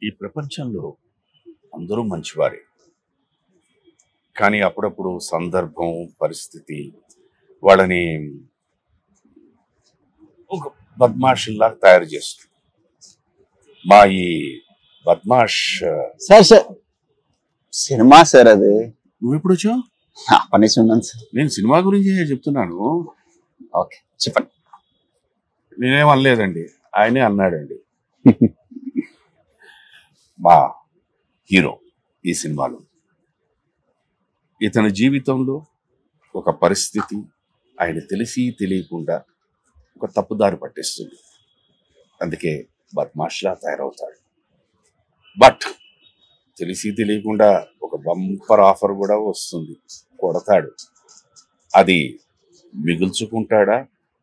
ఈ ప్రపంచంలో అందరూ మంచివారే. కానీ అప్పుడప్పుడు సందర్భం, పరిస్థితి వాళ్ళని ఒక బద్మాషుల్లాగా తయారు చేస్తుంది. మా ఈ బద్మాష్ సార్ సార్ సినిమా సార్ అది. నువ్వు ఎప్పుడు వచ్చావు? పనిసి ఉన్నాను సార్. నేను సినిమా గురించి చెప్తున్నాను. ఓకే చెప్పండి. నేనేం అనలేదండి, ఆయనే అన్నాడండి. మా హీరో ఈ సినిమాలో ఇతని జీవితంలో ఒక పరిస్థితి ఆయన తెలిసి తెలియకుండా ఒక తప్పుదారి పట్టిస్తుంది. అందుకే బద్మాష్లా తయారవుతాడు. బట్ తెలిసి తెలియకుండా ఒక బంపర్ ఆఫర్ కూడా వస్తుంది, కొడతాడు. అది మిగుల్చుకుంటాడా,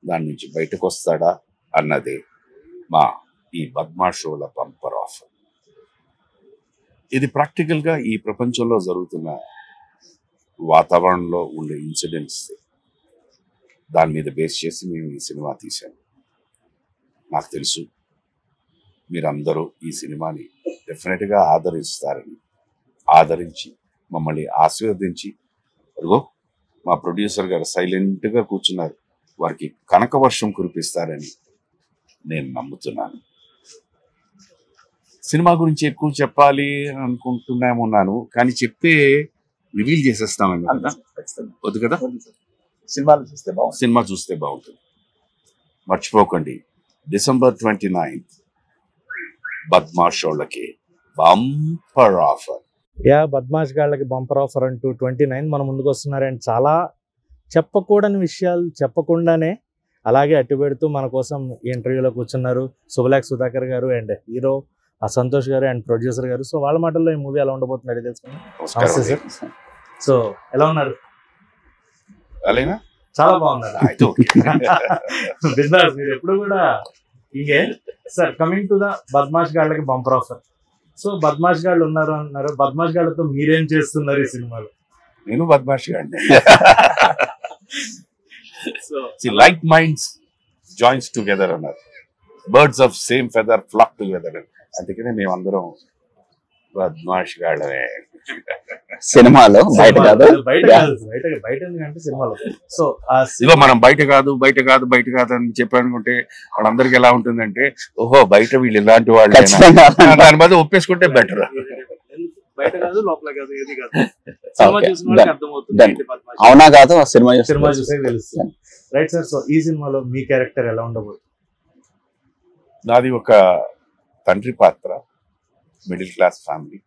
దాని నుంచి బయటకు వస్తాడా అన్నదే మా ఈ బద్మాషోల బంపర్ ఆఫర్. ఇది ప్రాక్టికల్గా ఈ ప్రపంచంలో జరుగుతున్న వాతావరణంలో ఉండే ఇన్సిడెంట్స్, దాని మీద బేస్ చేసి మేము ఈ సినిమా తీశాము. నాకు తెలుసు మీరందరూ ఈ సినిమాని డెఫినెట్గా ఆదరిస్తారని, ఆదరించి మమ్మల్ని ఆశీర్వదించి, అదిగో మా ప్రొడ్యూసర్ గారు సైలెంట్గా కూర్చున్నారు, వారికి కనక వర్షం కురిపిస్తారని నేను నమ్ముతున్నాను. సినిమా గురించి ఎక్కువ చెప్పాలి అనుకుంటున్నాను, కానీ చెప్తే రివీల్ చేసేస్తామని వద్దు కదా. సినిమా చూస్తే బాగుంటుంది. మర్చిపోకండి, December 29th బద్మాష్ వాళ్ళకి bumper offer. బద్మాష్ Gallaki bumper offer అంటూ 29 మన ముందుకు వస్తున్నారు. అండ్ చాలా చెప్పకూడని విషయాలు చెప్పకుండానే అలాగే అట్టు పెడుతూ మన కోసం ఈ ఇంటర్వ్యూలో కూర్చున్నారు శుభలేఖ సుధాకర్ గారు అండ్ హీరో సంతోష్ గారు అండ్ ప్రొడ్యూసర్ గారు. సో వాళ్ళ మాటల్లో ఈ మూవీ ఎలా ఉండబోతుంది అడిగి తెలుసుకున్నాం. నమస్తే సార్. సో ఎలా ఉన్నారు? అలానా? చాలా బాగున్నారు. బిజినెస్ మీరు ఎప్పుడు కూడా ఇంకే sir. Coming to the Badmash Gallaki bumper offer. So బద్మాష్ గాళ్ళు ఉన్నారు అన్నారు, బద్మాష్ గాళ్ళతో మీరేం చేస్తున్నారు ఈ సినిమాలో? నేను బద్మాష్ గాడిని. లైక్ మైండ్స్ జాయిన్స్ టుగెదర్ అన్నారు, birds of same feather flock together. అందుకనే మేమందరం బద్మాష్ గాళ్ళమే సినిమాలో, బయట కాదు. బయట ఎందుకంటే సినిమాలో. సో ఇగో మనం బయట కాదు అని చెప్పానుకుంటే వాళ్ళందరికి ఎలా ఉంటుందంటే, ఓహో బయట వీళ్ళు ఇలాంటి వాళ్ళు, దాని బదులు ఒప్పేసుకుంటే బెటర్. బయట కాదు, లోపల కాదు, ఏది కాదు. సినిమా చూసిన వాళ్ళకి అర్థమవుతుంది. అవునా కాదు, సినిమా చూసే తెలుస్తుంది. Right sir. సో ఈ సినిమాలో మీ క్యారెక్టర్ ఎలా ఉండబోతుంది? నాది ఒక తండ్రి పాత్ర, మిడిల్ క్లాస్ ఫ్యామిలీ.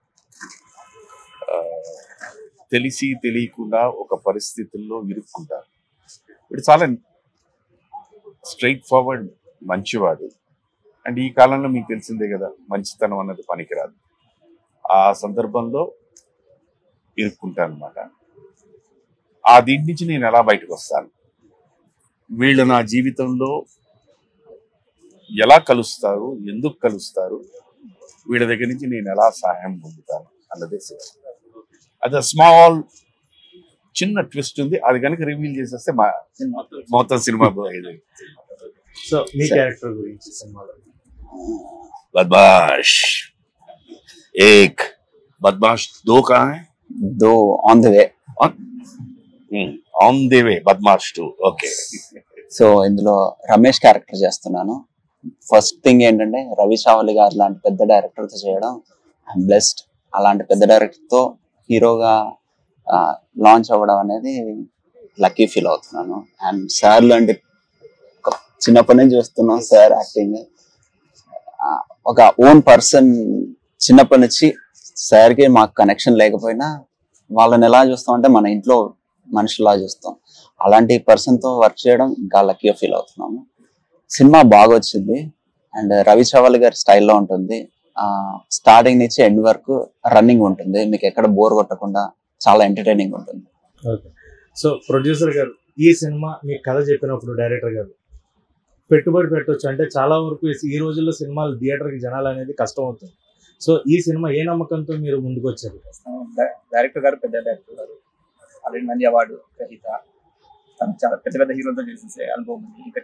తెలిసి తెలియకుండా ఒక పరిస్థితుల్లో ఇరుక్కుంటారు. ఇప్పుడు చాలా స్ట్రైట్ ఫార్వర్డ్ మంచివాడు. అండ్ ఈ కాలంలో మీకు తెలిసిందే కదా, మంచితనం అన్నది పనికిరాదు. ఆ సందర్భంలో ఇరుక్కుంటాను అనమాట. ఆ దీని నుంచి నేను ఎలా బయటకు వస్తాను, వీళ్ళు నా జీవితంలో ఎలా కలుస్తారు, ఎందుకు కలుస్తారు, వీళ్ళ దగ్గర నుంచి నేను ఎలా సహాయం పొందుతాను అన్నదే. అది స్మాల్ చిన్న ట్విస్ట్ ఉంది, అది కనుక రివీల్ చేసేస్తే మా మొత్తం సినిమా. సో మీ క్యారెక్టర్ గురించి సినిమాలో? బద్మాష్ एक, बदमाश दो कहाँ है? दो on the way. On the way बदमाश 2. ఓకే. సో ఇందులో రమేష్ క్యారెక్టర్ చేస్తున్నాను. ఫస్ట్ థింగ్ ఏంటంటే, రవి చావలి గారు లాంటి పెద్ద డైరెక్టర్తో చేయడం ఐఎమ్ బ్లెస్డ్. అలాంటి పెద్ద డైరెక్టర్తో హీరోగా లాంచ్ అవ్వడం అనేది లక్కీ ఫీల్ అవుతున్నాను. అండ్ సార్ లాంటి చిన్నప్పటి నుంచి చూస్తున్నాం సార్ యాక్టింగ్. ఒక ఓన్ పర్సన్, చిన్నప్పటి నుంచి సార్కి మాకు కనెక్షన్ లేకపోయినా వాళ్ళని ఎలా చూస్తాం అంటే మన ఇంట్లో మనుషులా చూస్తాం. అలాంటి పర్సన్తో వర్క్ చేయడం ఇంకా లక్కీగా ఫీల్ అవుతున్నాము. సినిమా బాగా వచ్చింది అండ్ రవి చావలి గారి స్టైల్లో ఉంటుంది. స్టార్టింగ్ నుంచి ఎండ్ వరకు రన్నింగ్ ఉంటుంది, మీకు ఎక్కడ బోర్ కొట్టకుండా చాలా ఎంటర్టైనింగ్ ఉంటుంది. ఓకే. సో ప్రొడ్యూసర్ గారు, ఈ సినిమా మీకు కథ చెప్పినప్పుడు డైరెక్టర్ గారు పెట్టుబడి పెట్టవచ్చు అంటే చాలా వరకు ఈ రోజుల్లో సినిమాలు థియేటర్కి జనాలు అనేది కష్టం అవుతుంది. సో ఈ సినిమా ఏ నమ్మకంతో మీరు ముందుకు వచ్చారు? డైరెక్టర్ గారు పెద్ద డైరెక్టర్ గారు, ఆల్రెడీ నంది అవార్డు గ్రహీత, చాలా పెద్ద పెద్ద హీరోలతో చేసేసే అనుభవం ఉంది.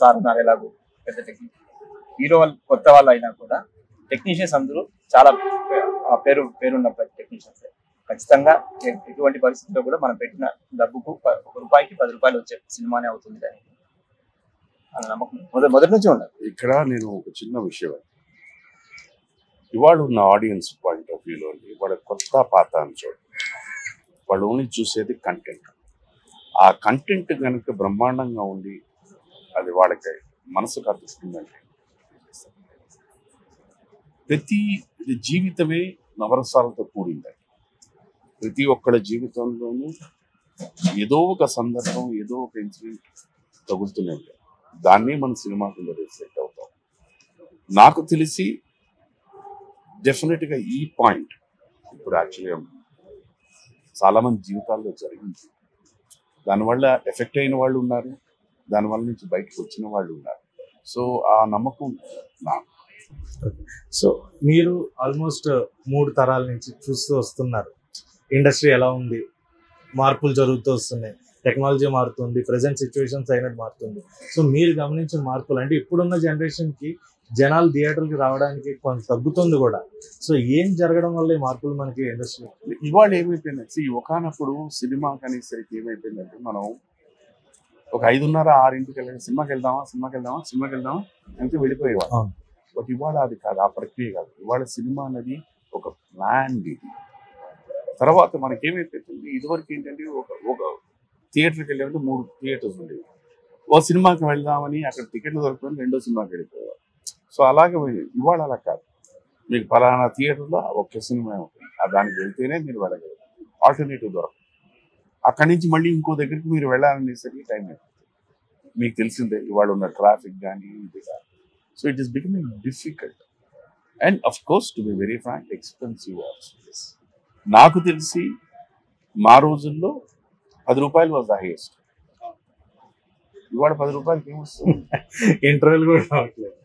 సార్ ఉన్నారు ఎలాగో పెద్ద టెక్నిక్ హీరో వాళ్ళు, కొత్త వాళ్ళు అయినా కూడా టెక్నీషియన్స్ అందరూ చాలా పేరున్న టెక్నీషియన్స్. ఖచ్చితంగా ఎటువంటి పరిస్థితుల్లో కూడా మనం పెట్టిన డబ్బుకు ₹1కి ₹10 వచ్చే సినిమానే అవుతుంది అని అన్న నమ్మకం మొదటి నుంచి ఉండదు. ఇక్కడ నేను ఒక చిన్న విషయం, ఇవాళ ఉన్న ఆడియన్స్ పాయింట్ ఆఫ్ వ్యూలో వాళ్ళ కొత్త పాత అని చూడండి, వాళ్ళు ఓన్లీ చూసేది కంటెంట్. ఆ కంటెంట్ కనుక బ్రహ్మాండంగా ఉండి అది వాళ్ళకి మనసుకు అర్థిస్తుందంటే, ప్రతి జీవితమే నవరసాలతో కూడింది. ప్రతి ఒక్కళ్ళ జీవితంలోనూ ఏదో ఒక సందర్భం, ఏదో ఒక ఇన్సిడెంట్ తగులుతూనే ఉంటాయి. దాన్ని మన సినిమాకు రిఫ్లెక్ట్ అవుతాం. నాకు తెలిసి డెఫినెట్గా ఈ పాయింట్ ఇప్పుడు యాక్చువల్గా చాలామంది జీవితాల్లో జరిగింది. దానివల్ల ఎఫెక్ట్ అయిన వాళ్ళు ఉన్నారు, దానివల్ల నుంచి బయటకు వచ్చిన వాళ్ళు ఉన్నారు. సో ఆ నమ్మకం నాకు. సో మీరు ఆల్మోస్ట్ 3 తరాల నుంచి చూస్తూ వస్తున్నారు, ఇండస్ట్రీ ఎలా ఉంది, మార్పులు జరుగుతూ వస్తున్నాయి, టెక్నాలజీ మారుతుంది, ప్రజెంట్ సిచ్యువేషన్స్ అయినట్టు మారుతుంది. సో మీరు గమనించిన మార్పులు అంటే ఇప్పుడున్న జనరేషన్కి జనాలు థియేటర్కి రావడానికి కొంత తగ్గుతుంది కూడా. సో ఏం జరగడం వల్ల ఈ మార్పులు మనకి ఇండస్ట్రీ ఇవాళ ఏమైపోయిందంటే, ఒకనప్పుడు సినిమా కనేసరికి ఏమైపోయిందంటే, మనం ఒక 5:30, 6 వెళ్ళి సినిమాకి వెళ్దామా అంటే వెళ్ళిపోయేవాడు. బట్ ఇవాళ అది కాదు, ఆ ప్రక్రియ కాదు. ఇవాళ సినిమా అనేది ఒక ప్లాన్. ఇది తర్వాత మనకేమైపోతుంది, ఇదివరకు ఏంటంటే ఒక థియేటర్కి వెళ్ళామంటే 3 థియేటర్స్ ఉండేవి. ఓ సినిమాకి వెళ్దామని అక్కడ టికెట్లు దొరుకుతుంది, రెండో సినిమాకి వెళ్ళిపోయేవారు. సో అలాగే ఇవాళ అలా కాదు, మీకు పలానా థియేటర్లో ఒక్క సినిమా ఉంటుంది, దానికి వెళ్తేనే మీరు వెళ్ళగలరు, ఆల్టర్నేటివ్ దొరకదు. అక్కడి నుంచి మళ్ళీ ఇంకో దగ్గరికి మీరు వెళ్ళాలనేసరికి టైం అయిపోతుంది. మీకు తెలిసిందే ఇవాళ ఉన్న ట్రాఫిక్ కానీ ఇది కానీ. So it is becoming difficult and of course to be very frank expensive also. నాకు తెలిసి మా రోజుల్లో ₹10 వాజ్ ద హైయెస్ట్. ఇవాళ ₹10 ఏమొస్తుంది, ఇంటర్వెల్ కూడా రావట్లేదు.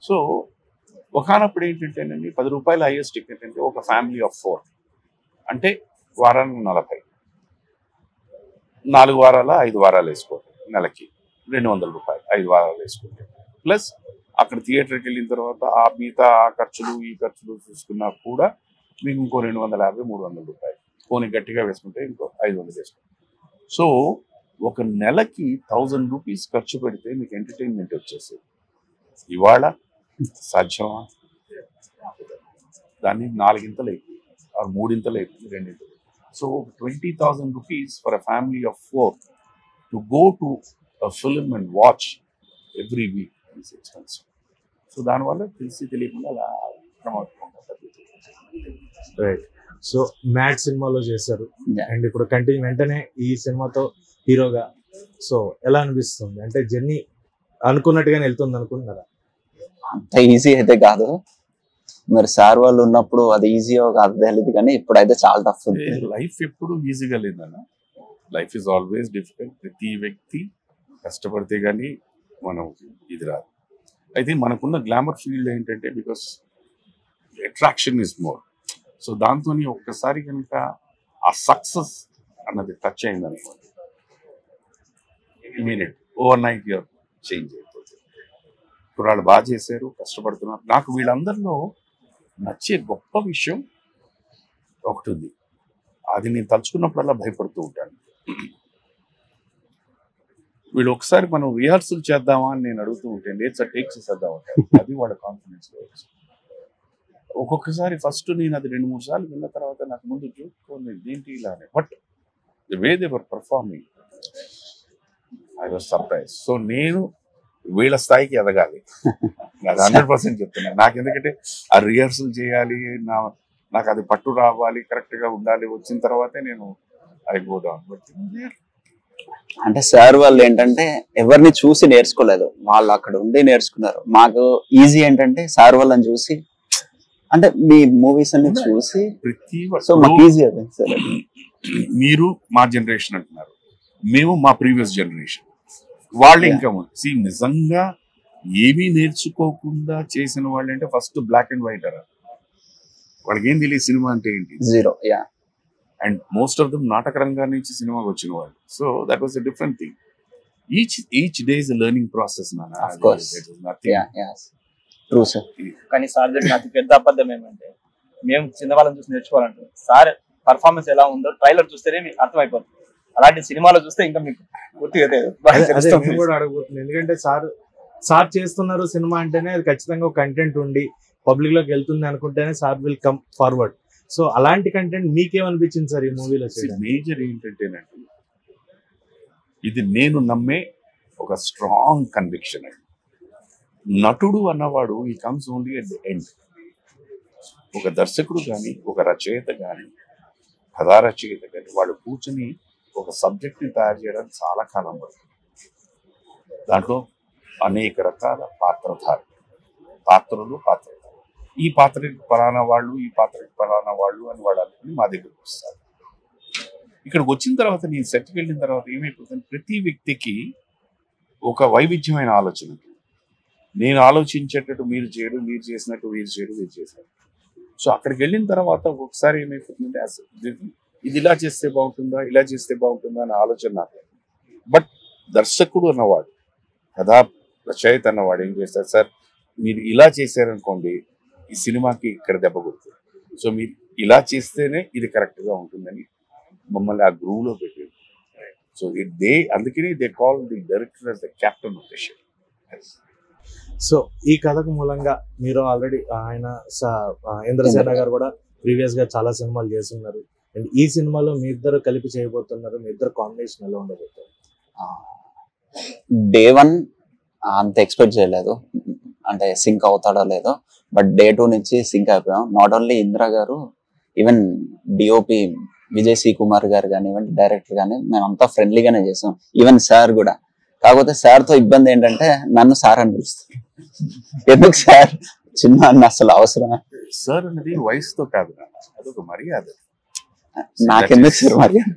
సో ఒకనప్పుడు ఏంటంటేనండి, ₹10 హైయెస్ట్ టికెట్ అంటే ఒక ఫ్యామిలీ ఆఫ్ 4 అంటే వారానికి 40, 4 వారాల 5 వారాలు వేసుకోండి, నెలకి ₹200, 5 వారాలు వేసుకోండి. ప్లస్ అక్కడ థియేటర్కి వెళ్ళిన తర్వాత ఆ మిగతా ఆ ఖర్చులు ఈ ఖర్చులు చూసుకున్నా కూడా మీకు ఇంకో ₹250, ₹300 పోనీ గట్టిగా వేసుకుంటే ఇంకో 500 వేసుకోండి. సో ఒక నెలకి ₹1000 ఖర్చు పెడితే మీకు ఎంటర్టైన్మెంట్ వచ్చేసేది. ఇవాళ సాధ్యమా? దాన్ని 4 అయిపోయింది, 3 అయిపోయింది, 2. So ₹20,000 for a family of 4 to go to a film and watch every week is expensive. So దానివల్ల తెలియకుండా అలా ప్రమాదంగా తగ్గుతుంది. రైట్. సో మ్యాట్ సినిమాలో చేశారు అండ్ ఇప్పుడు వెంటనే ఈ సినిమాతో హీరోగా. సో ఎలా అనిపిస్తుంది, అంటే జర్నీ అనుకున్నట్టుగానే వెళ్తుంది అనుకుంటున్నారా? అంత ఈజీ అయితే కాదు, మరి సార్ వాళ్ళు ఉన్నప్పుడు అది ఈజీయో కాదు తెలియదు, కానీ ఇప్పుడైతే చాలా టఫ్ ఉంది. లైఫ్ ఎప్పుడు ఈజీగా లేదన్న, లైఫ్ ఈజ్ ఆల్వేస్ డిఫికల్ట్. ప్రతి వ్యక్తి కష్టపడితే కానీ మనం ఇది రాదు. అయితే మనకున్న గ్లామర్ ఫీల్డ్ ఏంటంటే, because attraction is more. So దాంతో ఒక్కసారి కనుక ఆ సక్సెస్ అన్నది టచ్ అయింది అనుకోండి, immediate overnight your change అయిపోతుంది. ఇప్పుడు వాళ్ళు బాగా చేశారు, కష్టపడుతున్నారు. నాకు వీళ్ళందరిలో నచ్చే గొప్ప విషయం ఒకటి ఉంది, అది నేను తలుచుకున్నప్పుడల్లా భయపడుతూ ఉంటాను. వీళ్ళు ఒకసారి మనం రిహార్సల్ చేద్దామా అని నేను అడుగుతూ ఉంటే లేట్స్ టేక్ చేసేద్దాం అంటారు. అది వాళ్ళ కాన్ఫిడెన్స్. ఒక్కొక్కసారి ఫస్ట్ నేను అది 2-3 సార్లు విన్న తర్వాత నాకు ముందు చూసుకోండి ఏంటి ఇలానే, but the way they were performing I was surprise. So నేను వీళ్ళ స్థాయికి ఎదగాలి, నాకు 100% చెప్తున్నాను. నాకు ఎందుకంటే ఆ రిహార్సల్ చేయాలి, నాకు అది పట్టు రావాలి, కరెక్ట్గా ఉండాలి. వచ్చిన తర్వాతే నేను అయిపోదాం. అంటే సార్ వాళ్ళు ఏంటంటే ఎవరిని చూసి నేర్చుకోలేదు, వాళ్ళు అక్కడ ఉండి నేర్చుకున్నారు. మాకు ఈజీ ఏంటంటే సార్ వాళ్ళని చూసి, అంటే మీ మూవీస్ అన్ని చూసి సో మాకు ఈజీ అవుతుంది సార్. మీరు మా జనరేషన్ అంటున్నారు, మేము మా ప్రీవియస్ జనరేషన్. వాళ్ళు ఇంకా నిజంగా ఏమీ నేర్చుకోకుండా చేసిన వాళ్ళు అంటే ఫస్ట్ బ్లాక్ అండ్ వైట్ అరా, వాళ్ళకి ఏం తెలియదు సినిమా అంటే ఏంటి, zero. And most of them నాటక రంగం నుంచి సినిమాకి వచ్చిన వాళ్ళు. So that was a different thing. Each day is a learning process. True sir. కానీ సార్ జరిగిన అతి పెద్ద అబద్ధం ఏమంటే మేము చిన్నవాళ్ళని చూసి నేర్చుకోవాలంటారు. సార్ పర్ఫార్మెన్స్ ఎలా ఉందో ట్రైలర్ చూస్తేనే మీకు అర్థమైపోతుంది. అలాంటి సినిమాలో చూస్తే ఇంకా మీకు పూర్తిగా కూడా అడగబోతుంది. ఎందుకంటే సార్ చేస్తున్నారు సినిమా అంటేనే అది ఖచ్చితంగా ఒక కంటెంట్ ఉండి పబ్లిక్ లోకి వెళ్తుంది అనుకుంటేనే sir will come forward. So అలాంటి కంటెంట్ మీకేమనిపించింది సార్ ఈ మూవీలో? మేజర్ ఏంటంటేనండి, ఇది నేను నమ్మే ఒక స్ట్రాంగ్ కన్విక్షన్ అండి. నటుడు అన్నవాడు he comes only at the end. ఒక దర్శకుడు కానీ, ఒక రచయిత కానీ, కథా రచయిత కానీ వాడు కూర్చొని ఒక సబ్జెక్ట్ని తయారు చేయడానికి చాలా కాలం పడుతుంది. దాంట్లో అనేక రకాల పాత్రలు ఈ పాత్రకి పలానా వాళ్ళు, ఈ పాత్రకి పలానా వాళ్ళు అని వాళ్ళు అనుకుని మా దగ్గరకు వస్తారు. ఇక్కడికి వచ్చిన తర్వాత నేను సెట్కి వెళ్ళిన తర్వాత ఏమైపోతుంది, ప్రతి వ్యక్తికి ఒక వైవిధ్యమైన ఆలోచన. నేను ఆలోచించేటట్టు మీరు చేయడం, మీరు చేసినట్టు వీరు చేయడం, వీరు చేసినట్టు. సో అక్కడికి వెళ్ళిన తర్వాత ఒకసారి ఏమైపోతుందంటే ఇది ఇలా చేస్తే బాగుంటుందా, ఇలా చేస్తే బాగుంటుందా అనే ఆలోచన నాకు. బట్ దర్శకుడు అన్నవాడు, కథా రచయిత అన్నవాడు ఏం చేస్తారు, సార్ మీరు ఇలా చేశారనుకోండి ఈ సినిమాకి ఇక్కడ దెబ్బ కొడుతుంది, సో మీరు ఇలా చేస్తేనే ఇది కరెక్ట్గా ఉంటుందని మమ్మల్ని ఆ గ్రూవ్లో పెట్టారు. సో అందుకని they call the director as the captain of the ship. So ఈ కథకు మూలంగా మీరు ఆల్రెడీ ఆయన ఇంద్రసేన గారు కూడా ప్రీవియస్ గా చాలా సినిమాలు చేస్తున్నారు. అండ్ ఈ సినిమాలో మీ ఇద్దరు కలిపి చేయబోతున్నారు. మీ ఇద్దరు కాంబినేషన్ ఎలా ఉండబోతుంది? డే 1 అంత ఎక్స్పెక్ట్ చేయలేదు, అంటే సింక్ అవుతాడో లేదో. బట్ డే 2 నుంచి సింక్ అయిపోయాం. నాట్ ఓన్లీ ఇంద్ర గారు, even DOP Vijay C Kumar గారు కానివ్వండి, డైరెక్టర్ కానీ, మేమంతా ఫ్రెండ్లీగానే చేసాం. ఈవెన్ సార్ కూడా. కాకపోతే సార్తో ఇబ్బంది ఏంటంటే నన్ను సార్ అని పిలుస్తారు. ఎందుకు సార్ చిన్న అన్న అసలు అవసరమా? సార్ అనేది వయసుతో కాదు, అదొక మర్యాద. నాకెందుకు సార్ మర్యాద?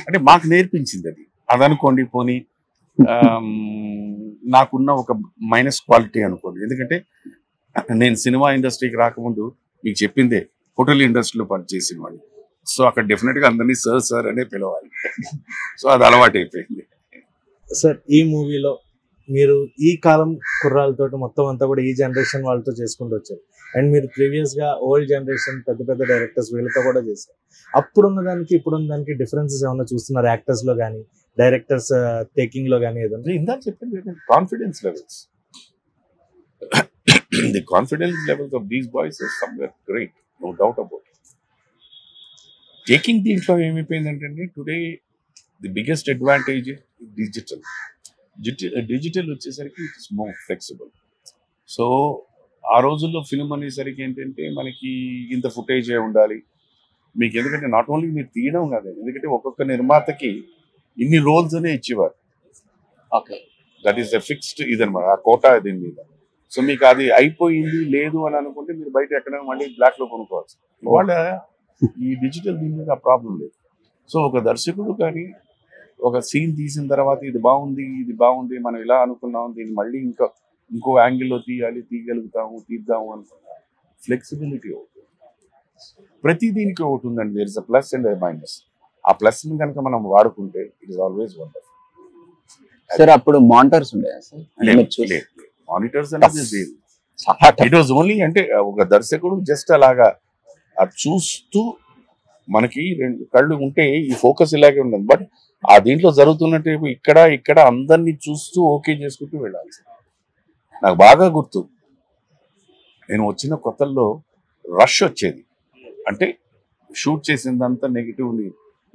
అంటే మాకు నేర్పించింది అది అనుకోండి. పోనీ నాకున్న ఒక మైనస్ క్వాలిటీ అనుకోండి. ఎందుకంటే నేను సినిమా ఇండస్ట్రీకి రాకముందు మీకు చెప్పిందే హోటల్ ఇండస్ట్రీలో పనిచేసిన వాడిని. సో అక్కడ డెఫినెట్గా అందరినీ సార్ అనే పిలవాలి. సో అది అలవాటు అయిపోయింది. సార్ ఈ మూవీలో మీరు ఈ కాలం కుర్రాలతో మొత్తం అంతా కూడా ఈ జనరేషన్ వాళ్ళతో చేసుకుంటూ వచ్చారు. అండ్ మీరు ప్రీవియస్ గా ఓల్డ్ జనరేషన్ పెద్ద డైరెక్టర్స్ వీళ్ళతో కూడా చేశారు. అప్పుడున్న దానికి ఇప్పుడున్న దానికి డిఫరెన్సెస్ ఏమైనా చూస్తున్నారు? యాక్టర్స్ లో కానీ, డైరెక్టర్స్ టేకింగ్ లో కానీ ఏదైనా? ఇందాక చెప్పింది confidence levels. The confidence levels of these boys are somewhere great, no doubt about it. Taking దీంట్లో ఏమైపోయిందంటే today the biggest advantage digital వచ్చేసరికి ఇట్స్ మోర్ ఫ్లెక్సిబుల్. సో ఆ రోజుల్లో ఫిల్మ్ అనేసరికి ఏంటంటే మనకి ఇంత ఫుటేజే ఉండాలి మీకు. ఎందుకంటే నాట్ ఓన్లీ మీరు తీయడం కాదు, ఎందుకంటే ఒక్కొక్క నిర్మాతకి ఇన్ని రోల్స్ అనే ఇచ్చేవారు. Okay, that is the fixed ఇదనమాట, ఆ కోటా దీని మీద. సో మీకు అది అయిపోయింది లేదు అని అనుకుంటే మీరు బయట ఎక్కడ మళ్ళీ బ్లాక్ లో కొనుక్కోవచ్చు. వాళ్ళ ఈ డిజిటల్ దీని మీద ఆ ప్రాబ్లం లేదు. సో ఒక దర్శకుడు కానీ ఒక సీన్ తీసిన తర్వాత ఇది బాగుంది మనం ఇలా అనుకున్నాం, దీన్ని మళ్ళీ ఇంకో యాంగిల్లో తీద్దాము అనుకున్నా ఫ్లెక్సిబిలిటీ అవుతుంది. ప్రతి దీనికి ఒకటి ఉందండి, there is a plus and minus. ఆ ప్లస్ ని కనుక మనం వాడుకుంటే it is always wonderful. Sir అప్పుడు మానిటర్స్ ఉండేదా సార్? మానిటర్స్ అనేది ఇట్ వాజ్ ఓన్లీ అంటే ఒక దర్శకుడు జస్ట్ అలాగా అది చూస్తూ మనకి 2 కళ్ళు ఉంటే ఈ ఫోకస్ ఇలాగే ఉండదు. బట్ ఆ దీంట్లో జరుగుతున్నట్టు ఇక్కడ అందరినీ చూస్తూ ఓకే చేసుకుంటూ వెళ్ళాలి. నాకు బాగా గుర్తు, నేను వచ్చిన కొత్తల్లో రష్ వచ్చేది. అంటే షూట్ చేసిందంతా నెగిటివ్ని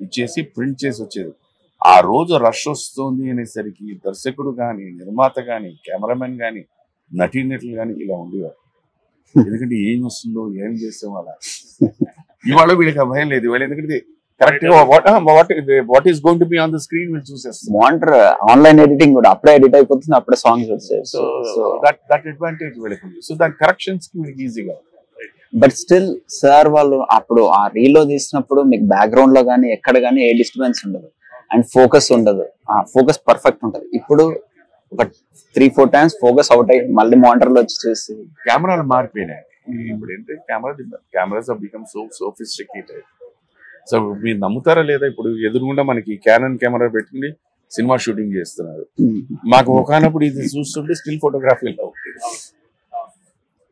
ఇచ్చేసి ప్రింట్ చేసి వచ్చేది. ఆ రోజు రష్ వస్తుంది అనేసరికి దర్శకుడు కానీ, నిర్మాత కానీ, కెమెరామెన్ కానీ, నటీనటులు కానీ ఇలా ఉండేవారు. ఎందుకంటే ఏం వస్తుందో ఏం చేస్తామో అలా. ఇవాళ వీళ్ళకి భయం లేదు. ఇవాళ ఎందుకంటే కరెక్ట్ గా what is going to be on the screen వీళ్ళు చూసేస్తాం. మానిటర్ ఆన్లైన్ ఎడిటింగ్ కూడా అప్పుడే ఎడిట్ అయిపోతుంది, అప్పుడే సాంగ్స్ వచ్చాయి. సో దట్ అడ్వాంటేజ్ వీళ్ళకి ఉంది. సో దాని కరెక్షన్స్ కి వీళ్ళకి ఈజీగా. బట్ స్టిల్ సార్ వాళ్ళు అప్పుడు ఆ రీల్లో తీసినప్పుడు మీకు బ్యాక్గ్రౌండ్ లో కానీ ఎక్కడ కానీ ఏ డిస్టర్బెన్స్ ఉండదు అండ్ ఫోకస్ ఉండదు, ఫోకస్ పర్ఫెక్ట్ ఉంటుంది. ఇప్పుడు ఒక 3-4 టైమ్స్ ఫోకస్ అవుట్ అయ్యి మళ్ళీ మానిటర్ లో వచ్చి చూసి కెమెరాలు మారిపోయినాయి. ఇప్పుడు ఏంటంటే cameras become so sophisticated. So మీరు నమ్ముతారా లేదా, ఇప్పుడు ఎదురుగుండా మనకి క్యానన్ కెమెరా పెట్టుకుని సినిమా షూటింగ్ చేస్తున్నారు. మాకు ఒకనప్పుడు ఇది చూస్తుంటే స్టిల్ ఫోటోగ్రఫీలో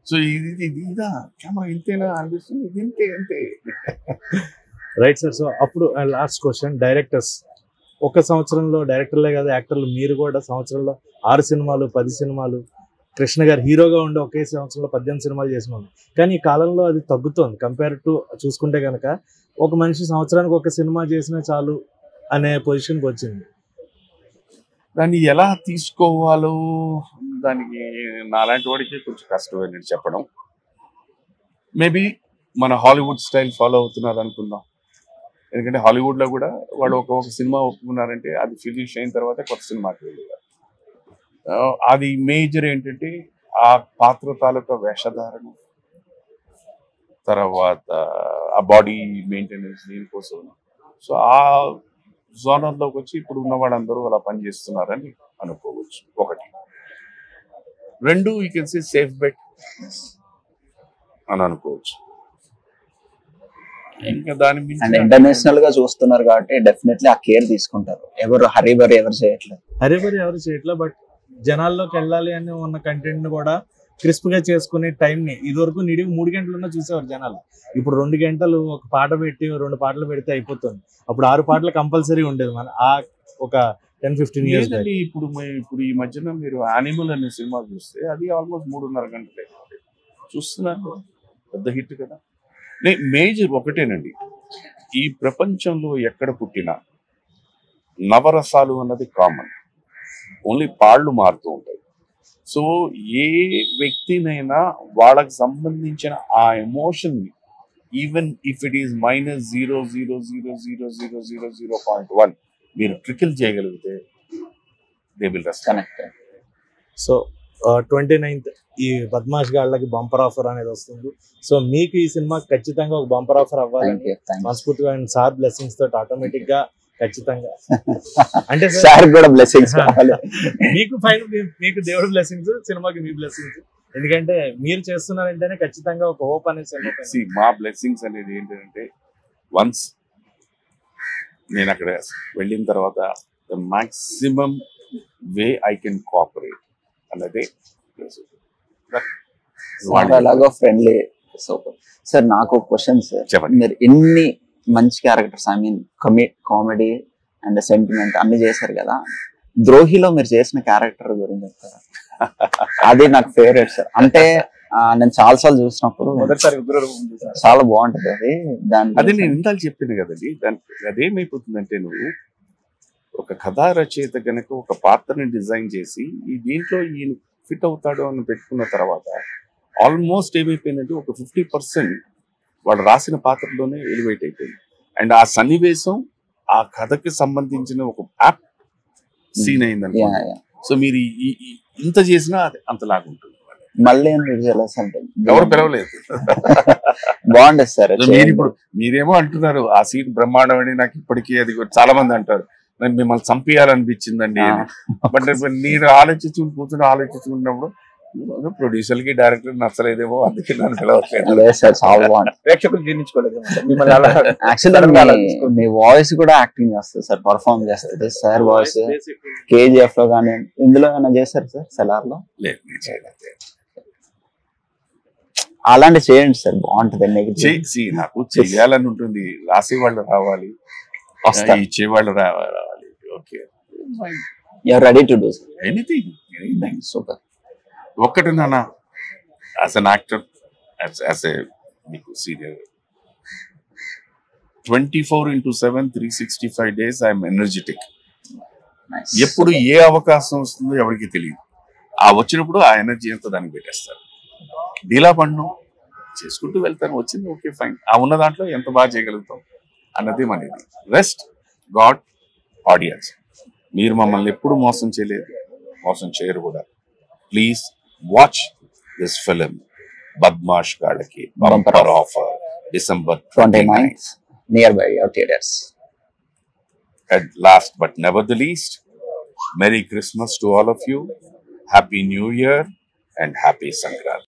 సో ఇదా కెమెరా ఇంతేనా అనిపిస్తుంది, ఇది ఇంతే అంతే. Right sir. సో అప్పుడు లాస్ట్ క్వశ్చన్, డైరెక్టర్స్ ఒక సంవత్సరంలో, డైరెక్టర్లే కాదు యాక్టర్లు మీరు కూడా సంవత్సరంలో 6 సినిమాలు 10 సినిమాలు, కృష్ణ గారు హీరోగా ఉండి ఒకే సంవత్సరంలో 18 సినిమాలు చేసిన వాళ్ళు. కానీ ఈ కాలంలో అది తగ్గుతోంది కంపేర్ టు చూసుకుంటే కనుక. ఒక మనిషి సంవత్సరానికి ఒక సినిమా చేసినా చాలు అనే పొజిషన్కి వచ్చింది. దాన్ని ఎలా తీసుకోవాలో దానికి నాలాంటి వాడికి కొంచెం కష్టమైనట్టు చెప్పడం. మేబీ మన హాలీవుడ్ స్టైల్ ఫాలో అవుతున్నారు అనుకుందాం. ఎందుకంటే హాలీవుడ్లో కూడా వాడు ఒక సినిమా ఒప్పుకున్నారంటే అది ఫినిష్ అయిన తర్వాత కొత్త సినిమాకి వెళ్ళారు. అది మేజర్ ఏంటంటే ఆ పాత్ర తాలూకా వేషధారణ, తర్వాత ఆ బాడీ మెయింటెనెన్స్, దీనికోసం. సో ఆ జోనర్లోకి వచ్చి ఇప్పుడు ఉన్న వాళ్ళందరూ అలా పనిచేస్తున్నారని అనుకోవచ్చు. ఒకటి. 2, you can say safe bet అని అనుకోవచ్చు. ఇంకా దాని అండ్ ఇంటర్నేషనల్ గా చూస్తున్నారు కాబట్టి డెఫినెట్లీ ఆ కేర్ తీసుకుంటారు. ఎవరు హరిబరి ఎవరు చేయట్లేదు, ఎవరు చేయట్లేదు. బట్ జనాల్లోకి వెళ్ళాలి అని ఉన్న కంటెంట్ ని కూడా క్రిస్ప్ గా చేసుకునే టైం ని ఇదివరకు నిడివి 3 గంటలున్నా చూసేవారు జనాలు. ఇప్పుడు 2 గంటలు ఒక పాట పెట్టి 2 పాటలు పెడితే అయిపోతుంది. అప్పుడు 6 పాటలు కంపల్సరీ ఉండేది మన ఆ ఒక 10-15 ఇయర్స్. ఇప్పుడు ఈ మధ్యన మీరు యానిమల్ అనే సినిమా చూస్తే అది ఆల్మోస్ట్ 3.5 గంటలే చూస్తున్నారు. పెద్ద హిట్ కదా. మేజర్ ఒకటేనండి, ఈ ప్రపంచంలో ఎక్కడ పుట్టినా నవరసాలు అన్నది కామన్, ఓన్లీ పాళ్ళు మారుతూ ఉంటాయి. సో ఏ వ్యక్తినైనా వాళ్ళకి సంబంధించిన ఆ ఎమోషన్ ని, ఈవెన్ ఇఫ్ ఇట్ ఈస్ -0.0000000.1 మీరు ట్రికిల్ చేయగలిగితే they will respond. So 29th ఈ బద్మాష్ గాళ్ళకి బంపర్ ఆఫర్ అనేది వస్తుంది. సో మీకు ఈ సినిమా ఖచ్చితంగా ఒక బంపర్ ఆఫర్ అవ్వాలని మనస్ఫూర్తిగా, అండ్ సార్ బ్లెస్సింగ్స్ తోటి ఆటోమేటిక్ గా ఖచ్చితంగా. అంటే సార్ కూడా బ్లెస్సింగ్స్ కావాలి. మీకు దేవుడు బ్లెస్సింగ్స్, సినిమాకి మీ బ్లెస్సింగ్స్. ఎందుకంటే మీరు చేస్తున్నారంటేనే ఖచ్చితంగా ఒక హోప్ అనేది సినిమా. మా బ్లెస్సింగ్స్ అనేది ఏంటంటే, వన్స్ నేను అక్కడ వెళ్ళిన తర్వాత the maximum way I can cooperate అన్నదే. అలాగా ఫ్రెండ్లీ. Super sir. నాకు క్వశ్చన్ సార్, చెప్పండి. మీరు ఎన్ని మంచి characters, I mean comedy and sentiment అన్ని చేశారు కదా, ద్రోహిలో మీరు చేసిన క్యారెక్టర్ గురించి చెప్తారా? అది నాకు ఫేవరెట్ సార్. అంటే నేను చాలా సార్లు చూసినప్పుడు చాలా బాగుంటది అది. అదే నేను ఇంతకు చెప్పింది కదండి. అదేమైపోతుందంటే, నువ్వు ఒక కథా రచయిత కనుక ఒక పాత్రని డిజైన్ చేసి ఈ దీంట్లో ఈయన ఫిట్ అవుతాడు అని పెట్టుకున్న తర్వాత ఆల్మోస్ట్ ఏమైపోయిందంటే ఒక 50% వాడు రాసిన పాత్రలోనే ఎలివేట్ అయిపోయింది. అండ్ ఆ సన్నివేశం ఆ కథకి సంబంధించిన ఒక యాప్ సీన్ అయిందండి. సో మీరు ఇంత చేసినా అది అంతలాగుంటుంది. మళ్ళీ ఎవరు పిలవలేదు. బాగుండదు సార్. మీరేమో అంటున్నారు ఆ సీన్ బ్రహ్మాండం అని. నాకు ఇప్పటికీ అది చాలా మంది అంటారు నేను మిమ్మల్ని చంపేయాలనిపించిందండి అని. బట్ నేను ఆలోచించుకున్నప్పుడు ప్రొడ్యూసర్ కి డైరెక్టర్ నచ్చలేదేమో, అందుకే నన్ను పిలవట్లేదు. ప్రేక్షకులు జీర్ణించుకోలేదు. మీ వాయిస్ కూడా యాక్టింగ్ చేస్తుంది సార్, పర్ఫార్మ్ చేస్తుంది సార్. వాయిస్ KGF లో కానీ ఇందులో ఏమైనా చేశారు సార్? సెలార్ లో అలాంటి చేయండి సార్, బాగుంటది. నాకు చెయ్యాలని ఉంటుంది, రాసేవాళ్ళు రావాలి, ఇచ్చేవాళ్ళు రావాలి. Okay, you're ready to do anything. Super. ఒక్కటి నాన్న, as an actor, as a మీకు సీనియర్, 24/7 365 days ఐఎమ్ ఎనర్జెటిక్. ఎప్పుడు ఏ అవకాశం వస్తుందో ఎవరికి తెలియదు. ఆ వచ్చినప్పుడు ఆ ఎనర్జీ అంతా దానికి పెట్టేస్తారు. డీలా పన్ను చేసుకుంటూ వెళ్తాను. వచ్చింది ఓకే ఫైన్. ఆ ఉన్న దాంట్లో ఎంత బాగా చేయగలుగుతాం అన్నది మనది. Rest god, audience. మీరు మమ్మల్ని ఎప్పుడు మోసం చేయలేదు, మోసం చేయరు కూడా. Please watch this film Badmash Gallaki bumper offer December 29th nearby your theaters. And last but never the least, Merry Christmas to all of you, Happy New Year and Happy Sankranti.